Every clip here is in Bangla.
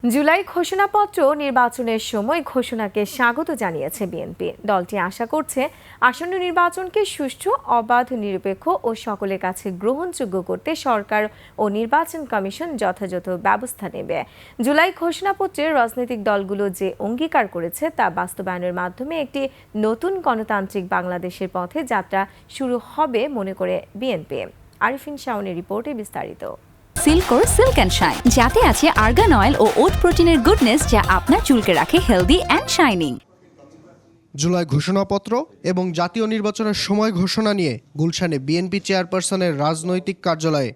জুলাই ঘোষণাপত্র নির্বাচনের সময় ঘোষণাকে স্বাগত জানিয়েছে বিএনপি। দলটি আশা করছে আসন্ন নির্বাচনকে সুষ্ঠু, অবাধ, নিরপেক্ষ ও সকলের কাছে গ্রহণযোগ্য করতে সরকার ও নির্বাচন কমিশন যথাযথ ব্যবস্থা নেবে। জুলাই ঘোষণাপত্রে রাজনৈতিক দলগুলো যে অঙ্গীকার করেছে তা বাস্তবায়নের মাধ্যমে একটি নতুন গণতান্ত্রিক বাংলাদেশের পথে যাত্রা শুরু হবে মনে করে বিএনপি। আরিফিন শাওনের রিপোর্টে বিস্তারিত। সিল্কোর সিল্ক অ্যান্ড শাইন, যাতে আছে আর্গান অয়েল ও ওট প্রোটিনের গুডনেস, যা আপনার চুলকে রাখে হেলদি অ্যান্ড শাইনিং। জুলাই ঘোষণাপত্র এবং জাতীয় নির্বাচনের সময় ঘোষণা নিয়ে গুলশানে বিএনপি চেয়ারপারসনের রাজনৈতিক কার্যালয়ে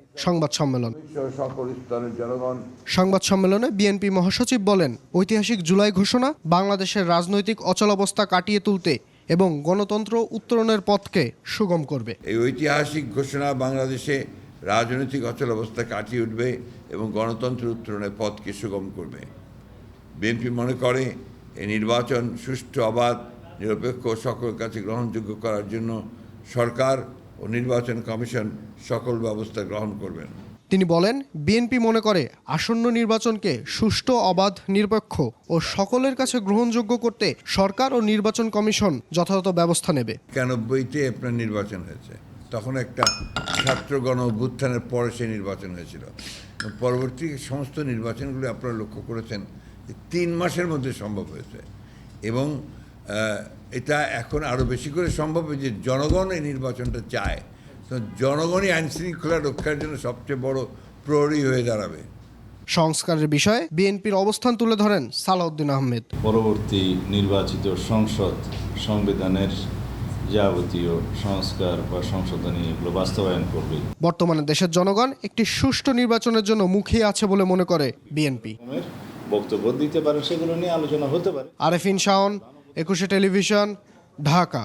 সংবাদ সম্মেলনে বিএনপি মহাসচিব বলেন, ঐতিহাসিক জুলাই ঘোষণা বাংলাদেশের রাজনৈতিক অচলাবস্থা কাটিয়ে তুলতে এবং গণতন্ত্র উত্তরণের পথকে সুগম করবে। এই ঐতিহাসিক ঘোষণা বাংলাদেশে রাজনৈতিক অচলাবস্থা কাটিয়ে উঠবে এবং গণতন্ত্র উত্তরণের পথকে সুগম করবে। বিএনপি মনে করে এই নির্বাচন সুষ্ঠু, অবাধ, নিরপেক্ষ ও সকলের কাছে গ্রহণযোগ্য করার জন্য সরকার ও নির্বাচন কমিশন সকল ব্যবস্থা গ্রহণ করবেন। তিনি বলেন, বিএনপি মনে করে আসন্ন নির্বাচনকে সুষ্ঠু, অবাধ, নিরপেক্ষ ও সকলের কাছে গ্রহণযোগ্য করতে সরকার ও নির্বাচন কমিশন যথাযথ ব্যবস্থা নেবে। 91-তে আপনার নির্বাচন হয়েছে, তখন একটা ছাত্র গণ অভ্যুত্থানের পরে সেই নির্বাচন হয়েছিল। পরবর্তী সমস্ত নির্বাচনগুলো আপনারা লক্ষ্য করেছেন 3 মাসের মধ্যে সম্ভব হয়েছে এবং এটা এখন আরও বেশি করে সম্ভব যে জনগণ এই নির্বাচনটা চায়। তো জনগণই আইন শৃঙ্খলা রক্ষার জন্য সবচেয়ে বড় প্রহরী হয়ে দাঁড়াবে। সংস্কারের বিষয়ে বিএনপির অবস্থান তুলে ধরেন সালাউদ্দিন আহমেদ। পরবর্তী নির্বাচিত সংসদ সংবিধানের যাবতীয় সংস্কার বা সংশোধনী এগুলো বাস্তবায়ন করবে। বর্তমানে দেশের জনগণ একটি সুষ্ঠু নির্বাচনের জন্য মুখিয়ে আছে বলে মনে করে বিএনপি। বক্তব্য দিতে পারে, সেগুলো নিয়ে আলোচনা হতে পারে। আরিফিন শাওন, 21 টেলিভিশন, ঢাকা।